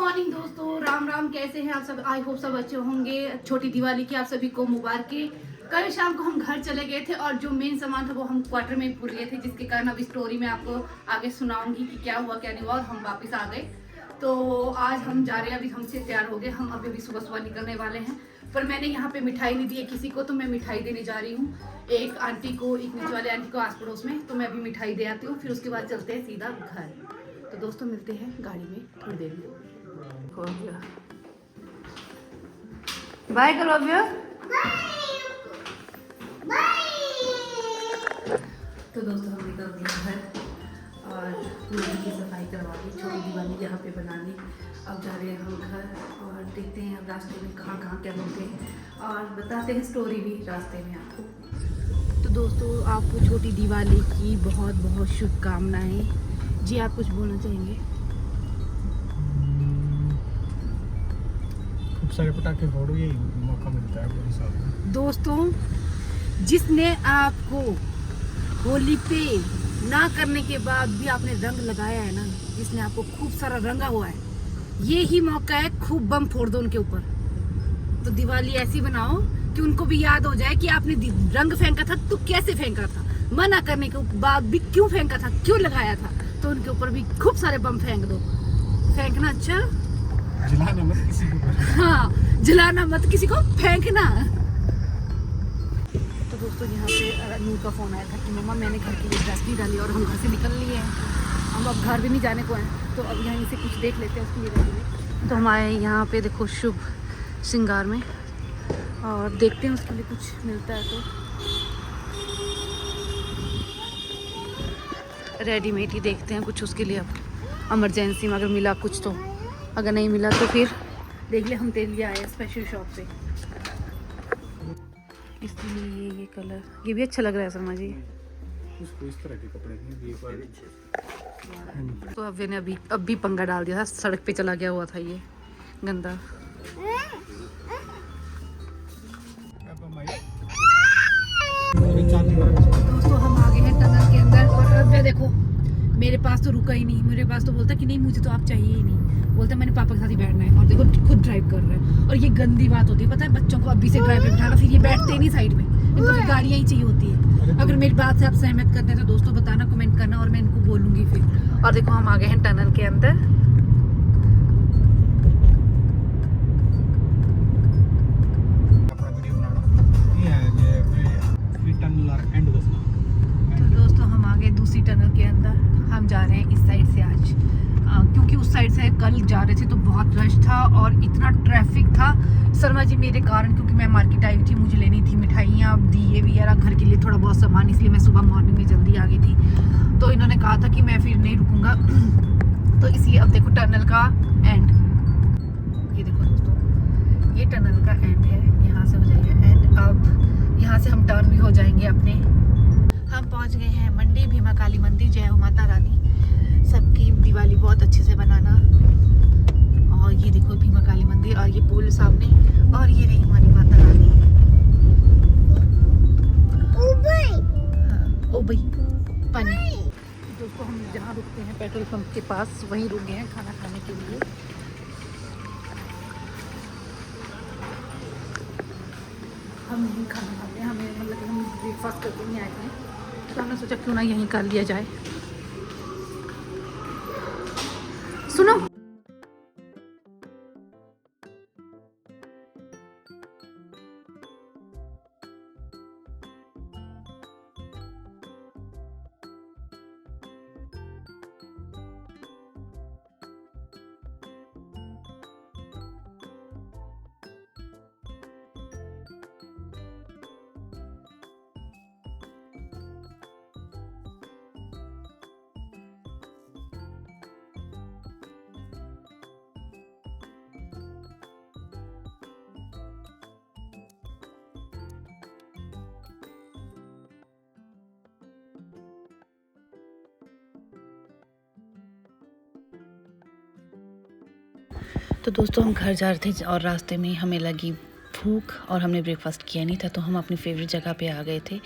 Morning दोस्तों, राम राम। कैसे हैं आप सब? आई होप सब अच्छे होंगे। छोटी दिवाली की आप सभी को मुबारकें। कल शाम को हम घर चले गए थे और जो मेन सामान था वो हम क्वार्टर में भूल गए थे, जिसके कारण अभी स्टोरी में आपको आगे सुनाऊंगी कि क्या हुआ क्या नहीं हुआ और हम वापस आ गए। तो आज हम जा रहे हैं, अभी हमसे तैयार हो गए, हम अभी सुबह सुबह निकलने वाले हैं। पर मैंने यहाँ पे मिठाई नहीं दी है किसी को, तो मैं मिठाई देने जा रही हूँ एक आंटी को, एक नीचे वाले आंटी को आस पड़ोस में। तो मैं अभी मिठाई दे आती हूँ, फिर उसके बाद चलते हैं सीधा घर। तो दोस्तों मिलते हैं गाड़ी में थोड़ी देर में। हो गया, बाय करो अभी। तो दोस्तों हम निकल गए घर और पूरी की सफाई करवा दी, छोटी दिवाली यहाँ पे बना ली। अब जा रहे हैं हम घर और देखते हैं अब रास्ते में कहाँ कहाँ क्या मिलते हैं और बताते हैं स्टोरी भी रास्ते में आपको। तो दोस्तों आपको छोटी दिवाली की बहुत बहुत शुभकामनाएं। जी आप कुछ बोलना चाहेंगे? खूब सारे पटाखे फोड़ो, यही मौका मिलता है पूरे साल में। दोस्तों जिसने आपको होली पे ना करने के बाद भी आपने रंग लगाया है ना, जिसने आपको खूब सारा रंगा हुआ है, ये ही मौका है, खूब बम फोड़ दो उनके ऊपर। तो दिवाली ऐसी बनाओ कि उनको भी याद हो जाए कि आपने रंग फेंका था तो कैसे फेंका था, मना करने के बाद भी क्यों फेंका था, क्यों लगाया था। तो उनके ऊपर भी खूब सारे बम फेंक दो। फेंकना अच्छा, जलाना मत किसी को। हाँ, जलाना मत किसी को, फेंकना। तो दोस्तों यहाँ पे नूर का फ़ोन आया था कि मम्मा मैंने घर के लिए ड्रेस नहीं डाली और हम घर से निकल लिए हैं, हम अब घर भी नहीं जाने को हैं। तो अब यहीं से कुछ देख लेते हैं उसके लिए। तो हम आए यहाँ पे देखो शुभ श्रृंगार में और देखते हैं उसके लिए कुछ मिलता है तो। रेडीमेड ही देखते हैं कुछ उसके लिए, अब इमरजेंसी में अगर मिला कुछ तो, अगर नहीं मिला तो फिर देख ले। हम तेरे लिए आए स्पेशल शॉप से, इसलिए ये कलर ये भी अच्छा लग रहा है शर्मा जी। उसको इस तरह के कपड़े भी एक बार। तो अब मैंने अब भी पंगा डाल दिया था, सड़क पे चला गया हुआ था ये गंदा। दोस्तों हम आ गए हैं टनल के अंदर और अब ये देखो मेरे पास तो रुका ही नहीं, मेरे पास तो बोलता कि नहीं मुझे तो आप चाहिए ही नहीं, बोलता मैंने पापा के साथ ही बैठना है। और देखो खुद ड्राइव कर रहे हैं। और ये गंदी बात होती है पता है, बच्चों को अभी से ड्राइव पे बिठाना, फिर ये बैठते ही नहीं साइड में, इनको फिर गाड़ियाँ ही चाहिए होती है। अगर मेरी बात से आप सहमत करते हैं तो दोस्तों बताना, कमेंट करना और मैं इनको बोलूँगी फिर। और देखो हम आ गए हैं टनल के अंदर। तो दोस्तों हम आ गए दूसरी टनल के अंदर, हम जा रहे हैं इस साइड से आज, क्योंकि उस साइड से कल जा रहे थे तो बहुत रश था और इतना ट्रैफिक था शर्मा जी मेरे कारण, क्योंकि मैं मार्केट आई थी, मुझे लेनी थी मिठाइयाँ, दिए वगैरह घर के लिए थोड़ा बहुत सामान, इसलिए मैं सुबह मॉर्निंग में जल्दी आ गई थी। तो इन्होंने कहा था कि मैं फिर नहीं रुकूंगा तो इसलिए अब देखो टनल का एंड, ये देखो दोस्तों ये टनल का एंड है, यहाँ से हो जाएगा एंड। अब यहाँ से हम टर्न भी हो जाएंगे अपने। हम पहुँच गए हैं मंडी, भीमा काली मंदिर। जय हो माता रानी, सबकी दिवाली बहुत अच्छे से बनाना। और ये देखो भीमा काली मंदिर और ये पुल सामने, और ये रही हमारी माता रानी। हाँ, ओ भाई पानी। दोस्तों हम जहाँ रुकते हैं पेट्रोल पंप के पास, वहीं रुक गए हैं खाना खाने के लिए। हम यहीं खाना खाते हैं, हमें मतलब कि हम ब्रेकफास्ट करके नहीं आए थे, तो हमने सोचा क्यों ना यहीं कर लिया जाए। सुनो तो दोस्तों हम घर जा रहे थे और रास्ते में हमें लगी भूख और हमने ब्रेकफास्ट किया नहीं था, तो हम अपनी फेवरेट जगह पे आ गए थे,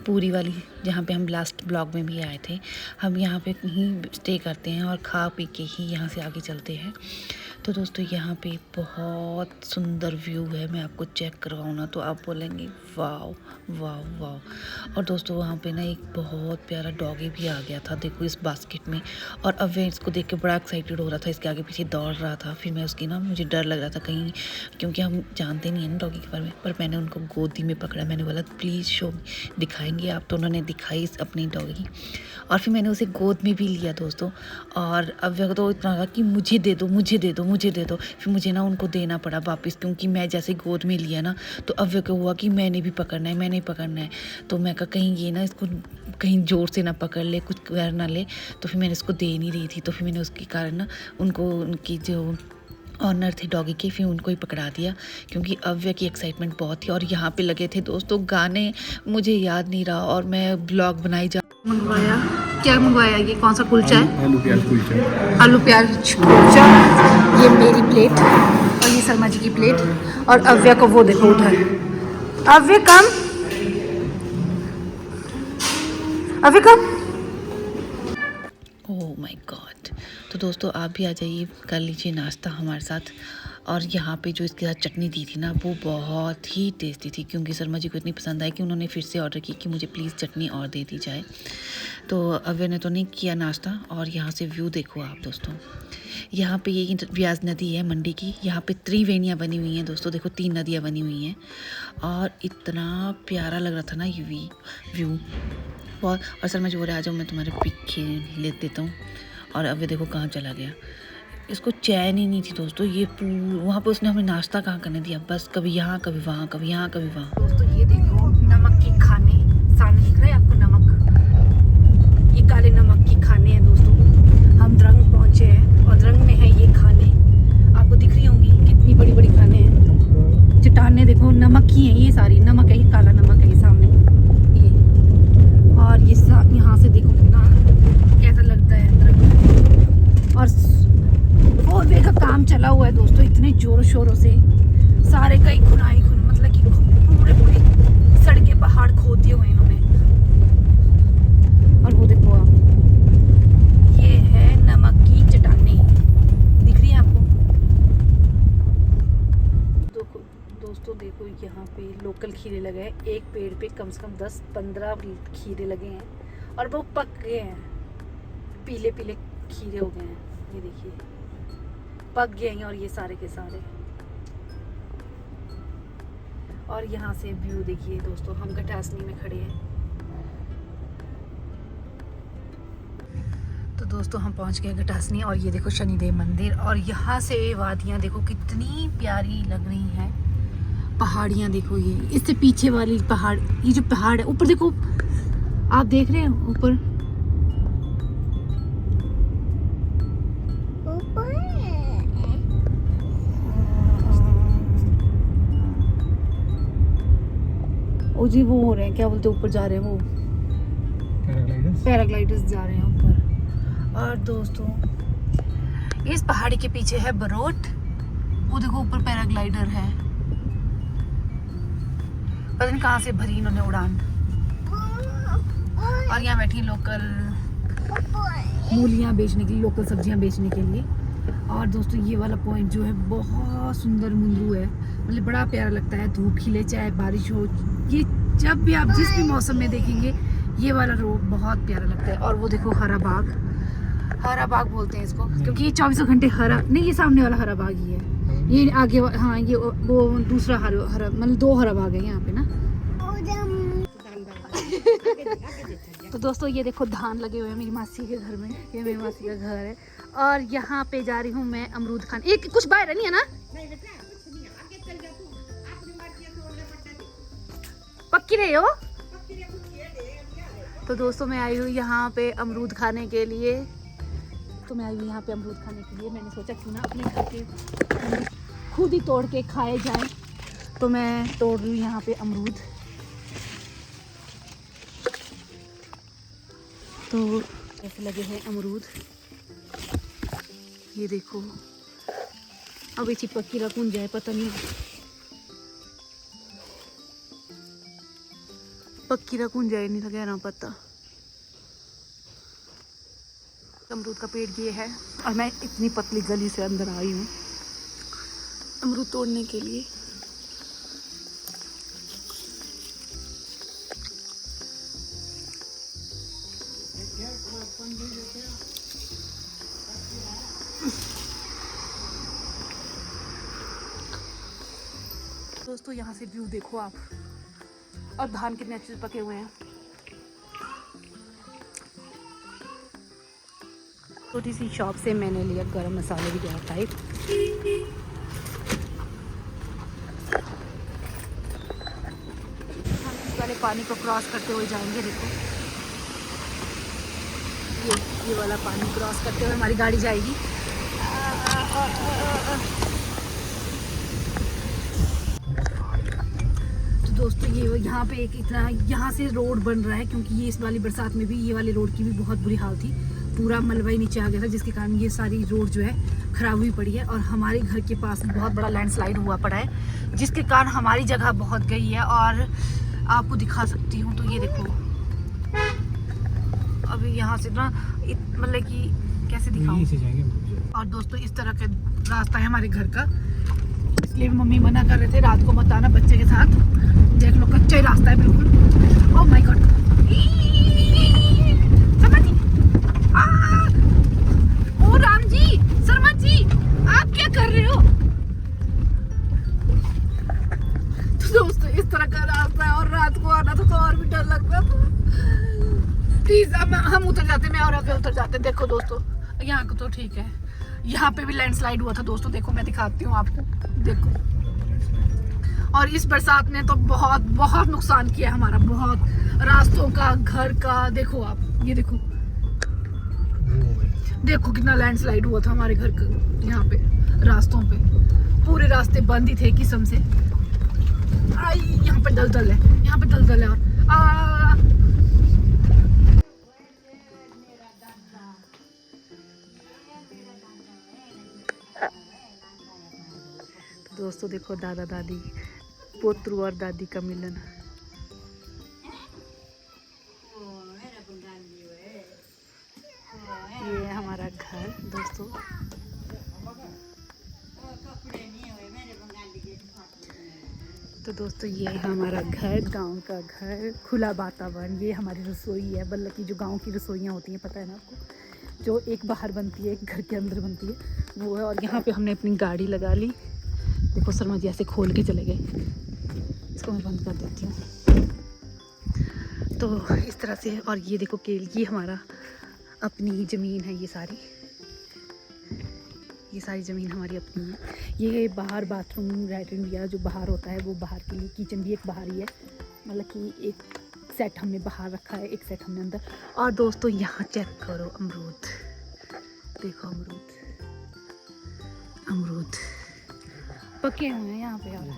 पूरी वाली, जहाँ पे हम लास्ट ब्लॉग में भी आए थे। हम यहाँ पे ही स्टे करते हैं और खा पी के ही यहाँ से आगे चलते हैं। तो दोस्तों यहाँ पे बहुत सुंदर व्यू है, मैं आपको चेक करवाऊँ ना तो आप बोलेंगे वाओ वाओ वाओ। और दोस्तों वहाँ पे ना एक बहुत प्यारा डॉगी भी आ गया था, देखो इस बास्केट में। और अब मैं इसको देख के बड़ा एक्साइटेड हो रहा था, इसके आगे पीछे दौड़ रहा था। फिर मैं उसकी ना, मुझे डर लग रहा था कहीं, क्योंकि हम जानते नहीं हैं ना डॉगी के बारे में। पर मैंने उनको गोदी में पकड़ा, मैंने बोला प्लीज़ शो दिखाएंगे आप, तो उन्होंने दिखाई अपनी डॉगी। और फिर मैंने उसे गोद में भी लिया दोस्तों। और अब तो इतना था कि मुझे दे दो मुझे दे दो मुझे दे दो। फिर मुझे ना उनको देना पड़ा वापस, क्योंकि मैं जैसे गोद में लिया ना तो अव्य को हुआ कि मैंने भी पकड़ना है, मैंने पकड़ना है। तो मैं कहा कहीं ये ना इसको कहीं ज़ोर से ना पकड़ ले, कुछ कर ना ले। तो फिर मैंने इसको दे नहीं रही थी, तो फिर मैंने उसके कारण ना उनको, उनकी जो ऑनर थे डॉगी के, फिर उनको ही पकड़ा दिया, क्योंकि अव्य की एक्साइटमेंट बहुत थी। और यहाँ पे लगे थे दोस्तों गाने, मुझे याद नहीं रहा, और मैं ब्लॉग बनाई जा मंगवाया। क्या मंगवाया? ये कौन सा कुलचा है? आलू प्याज कुलचा। आलू प्याज कुलचा। ये मेरी प्लेट और ये शर्मा जी की प्लेट। और अव्या को वो देखो उधर। अव्य कम, अव्य कम। Oh my god. तो दोस्तों आप भी आ जाइए, कर लीजिए नाश्ता हमारे साथ। और यहाँ पे जो इसके साथ चटनी दी थी ना वो बहुत ही टेस्टी थी, क्योंकि शर्मा जी को इतनी पसंद आई कि उन्होंने फिर से ऑर्डर की कि मुझे प्लीज़ चटनी और दे दी जाए। तो अव्य ने तो नहीं किया नाश्ता। और यहाँ से व्यू देखो आप दोस्तों, यहाँ पे ये व्यास नदी है मंडी की। यहाँ पे त्रिवेणियाँ बनी हुई हैं दोस्तों, देखो 3 नदियाँ बनी हुई हैं। और इतना प्यारा लग रहा था ना ये व्यू बहुत। और शर्मा जी बोल रहे आ जाओ मैं तुम्हारे पिक ले देता हूँ। और अब ये देखो कहाँ चला गया, इसको चैन ही नहीं थी दोस्तों। ये वहाँ पे उसने हमें नाश्ता कहाँ करने दिया, बस कभी यहाँ कभी वहाँ, कभी यहाँ कभी वहाँ। दोस्तों ये देखो नमक के खाने, सामने दिख रहा है आपको नमक, ये काले नमक के खाने हैं दोस्तों। हम द्रंग पहुँचे हैं और द्रंग में है ये खाने, आपको दिख रही होंगी कितनी बड़ी बड़ी खाने हैं। चट्टानें देखो नमक की हैं, ये सारी नमक है, ये काला नमक है ये सामने ये। और ये यहाँ से देखो कितना कैसा लगता है द्रंग। और रोडवे का काम चला हुआ है दोस्तों, इतने जोरों शोरों से, सारे कई खुनाई मतलब कि पूरे सड़कें पहाड़ खोद दिए हुए इन्होंने। और वो देखो आप, ये है नमक की चट्टानें, दिख रही है आपको? दोस्तों देखो यहाँ पे लोकल खीरे लगे हैं, एक पेड़ पे कम से कम 10-15 खीरे लगे हैं। और वो पक गए हैं, पीले पीले खीरे हो गए हैं, ये देखिए पक गए हैं। और ये सारे के सारे, और यहाँ से व्यू देखिए दोस्तों, हम घटासनी में खड़े हैं। तो दोस्तों हम पहुँच गए घटासनी, और ये देखो शनिदेव मंदिर। और यहाँ से वादियाँ देखो कितनी प्यारी लग रही हैं, पहाड़ियाँ देखो, ये इससे पीछे वाली पहाड़, ये जो पहाड़ है ऊपर देखो, आप देख रहे हैं ऊपर ओ जी, वो हो रहे हैं क्या बोलते, ऊपर जा रहे हैं वो पैराग्लाइडर्स जा रहे हैं ऊपर। और दोस्तों इस पहाड़ी के पीछे है बरोट, वो देखो ऊपर पैराग्लाइडर है, पता नहीं कहाँ से भरी इन्होंने उड़ान। और यहाँ बैठी लोकल मूलियाँ बेचने के लिए, लोकल सब्जियाँ बेचने के लिए। और दोस्तों ये वाला पॉइंट जो है बहुत सुंदर मुंद्रू है, मतलब बड़ा प्यारा लगता है, धूप खिले चाहे बारिश हो, ये जब भी आप जिस भी मौसम में देखेंगे ये वाला रोड बहुत प्यारा लगता है। और वो देखो हरा बाग, हरा बाग बोलते हैं इसको, क्योंकि ये 24 घंटे हरा नहीं, ये सामने वाला हरा बाग ही है, ये आगे हाँ ये वो दूसरा हरा मतलब 2 हरा बाग है यहाँ पे ना। तो दोस्तों ये देखो धान लगे हुए हैं मेरी मासी के घर में, ये मेरी मासी का घर है। और यहाँ पे जा रही हूँ मैं अमरूद खाने। एक कुछ बाहर नहीं है ना, पक्की रहे हो? तो दोस्तों मैं आई हूँ यहाँ पे अमरूद खाने के लिए, मैंने सोचा क्यों ना अपने घर के खुद ही तोड़ के खाए जाएं, तो मैं तोड़ रही हूँ यहाँ पे अमरूद। तो ऐसे लगे हैं अमरूद, ये देखो। अब ये चिपकी रखूँ जाए पता नहीं, पक्की रखूँ जाए नहीं लगे ना पता। अमरूद का पेड़ ये है, और मैं इतनी पतली गली से अंदर आई हूँ, अमरूद तोड़ने के लिए। दोस्तों यहाँ से व्यू देखो आप, और धान कितने अच्छे से पके हुए हैं। छोटी सी शॉप से मैंने लिया गरम मसाले वगैरह टाइप। हम इस वाले पानी को क्रॉस करते हुए जाएंगे। देखो ये वाला पानी क्रॉस करते हुए हमारी गाड़ी जाएगी। तो दोस्तों ये यहाँ पे एक इतना यहाँ से रोड बन रहा है, क्योंकि ये इस वाली बरसात में भी ये वाले रोड की भी बहुत बुरी हाल थी। पूरा मलबा ही नीचे आ गया था, जिसके कारण ये सारी रोड जो है ख़राब हुई पड़ी है। और हमारे घर के पास बहुत बड़ा लैंडस्लाइड हुआ पड़ा है, जिसके कारण हमारी जगह बहुत गई है। और आपको दिखा सकती हूँ, तो ये देखो अभी यहाँ से ना मतलब कि कैसे दिखाऊं। और दोस्तों इस तरह का रास्ता है हमारे घर का, इसलिए मम्मी मना कर रहे थे रात को मत आना बच्चे के साथ। देख लो कच्चा ही रास्ता है बिल्कुल। ओह माय गॉड, ओ राम जी, शर्मा जी, आप क्या कर रहे हो? तो दोस्तों इस तरह का रास्ता है, और रात को आना तो और भी डर लगता था। प्लीज अब हम उतर जाते, मैं और अभी उतर जाते। देखो दोस्तों यहाँ को तो ठीक है, यहाँ पे भी लैंडस्लाइड हुआ था दोस्तों। देखो मैं दिखाती हूँ आपको, देखो। और इस बरसात ने तो बहुत बहुत नुकसान किया हमारा, बहुत रास्तों का, घर का। देखो आप ये देखो, देखो कितना लैंडस्लाइड हुआ था हमारे घर के यहाँ पे, रास्तों पे पूरे रास्ते बंद ही थे किस्म से। यहाँ पे दलदल है, यहाँ पे दलदल है। और दोस्तों देखो दादा दादी, पोतरू और दादी का मिलन। ये हमारा घर दोस्तों। तो दोस्तों ये है हमारा घर, गांव का घर, खुला वातावरण। ये हमारी रसोई है, मतलब कि जो गांव की रसोइयाँ होती हैं, पता है ना आपको, जो एक बाहर बनती है एक घर के अंदर बनती है, वो है। और यहाँ पे हमने अपनी गाड़ी लगा ली। देखो शर्मा जी ऐसे खोल के चले गए, इसको मैं बंद कर देती हूँ। तो इस तरह से। और ये देखो केल, ये हमारा अपनी ही ज़मीन है। ये सारी ज़मीन हमारी अपनी है। ये बाहर बाथरूम लैट्रिन भी है, जो बाहर होता है वो बाहर के लिए। किचन भी एक बाहर ही है, मतलब कि एक सेट हमने बाहर रखा है, एक सेट हमने अंदर। और दोस्तों यहाँ चेक करो अमरूद, देखो अमरूद, अमरूद पके हुए हैं यहाँ पे यार।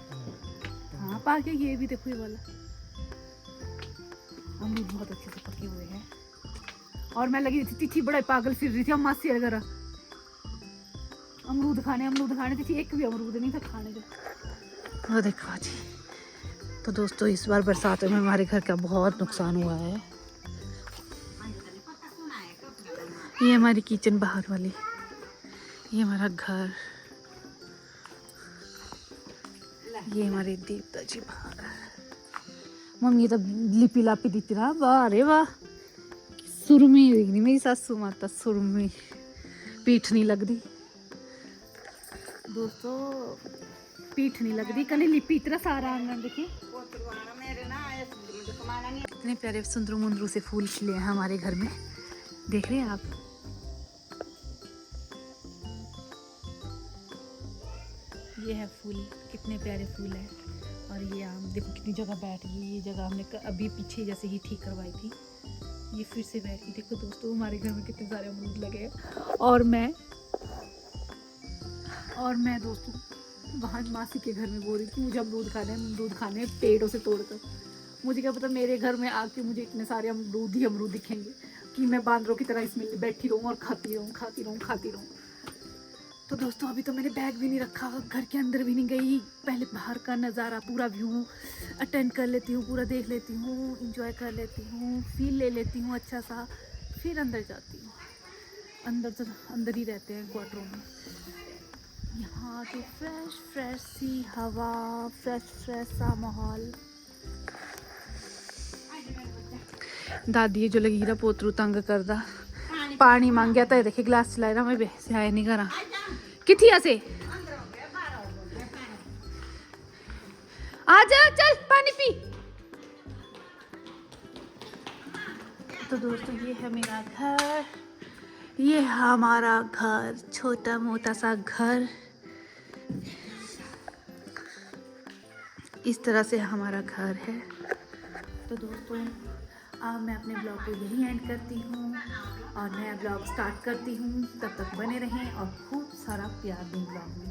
हाँ पाके ये भी देखो, ये वाला अमरूद बहुत अच्छे से पके हुए हैं। और मैं लगी थी बड़ा पागल फिर रही थी अम्मा से वगैरह, अमरूद खाने थी। एक भी अमरूद नहीं था खाने को। वो देखो जी। तो दोस्तों इस बार बरसात में हमारे घर का बहुत नुकसान हुआ है। ये हमारी किचन बाहर वाली, ये हमारा घर, ये हमारे देवता जी बाहर। मम्मी तो लिपी लापी दी थी ना, वाह रे वाह, सुरमी हुई नहीं मेरी सासू माता, सुरमी पीठ नहीं लगती दोस्तों, पीठ नहीं लगती। कल लिपी इतना सारा आंगन देखिए, इतने प्यारे सुंदरू मुंदरू से फूल खिले हैं हमारे घर में, देख रहे हैं आप। ये है फूल, कितने प्यारे फूल हैं। और ये आम देखो कितनी जगह बैठ गई। ये जगह हमने अभी पीछे जैसे ही ठीक करवाई थी, ये फिर से बैठ गई। देखो दोस्तों हमारे घर में कितने सारे अमरूद लगे हैं। और मैं दोस्तों वहाँ मासी के घर में बोल रही थी मुझे अमरूद खाने हैं पेड़ों से तोड़कर। मुझे क्या पता मेरे घर में आके मुझे इतने सारे अमरूद दिखेंगे कि मैं बांदरों की तरह इसमें बैठी रहूँ और खाती रहूँ। तो दोस्तों अभी तो मैंने बैग भी नहीं रखा, घर के अंदर भी नहीं गई। पहले बाहर का नज़ारा पूरा व्यू अटेंड कर लेती हूँ, पूरा देख लेती हूँ, इंजॉय कर लेती हूँ, फील ले लेती हूँ अच्छा सा, फिर अंदर जाती हूँ। अंदर ही रहते हैं क्वार्टरों में। यहाँ बहुत ही फ्रेश सी हवा, फ्रेश सा माहौल। दादी जो लगी हीरा पोतरू तंग करदा, पानी मांगया तो देखे गिलास चलाए ना, मैं बेसे आए नहीं करा किथी से आ जा, चल पानी पी। तो दोस्तों ये है मेरा घर, ये है हमारा घर, छोटा मोटा सा घर। इस तरह से हमारा घर है। तो दोस्तों अब मैं अपने ब्लॉग को यही एंड करती हूँ और नया ब्लॉग स्टार्ट करती हूँ। तब तक बने रहें और खूब सारा प्यार दें ब्लॉग में।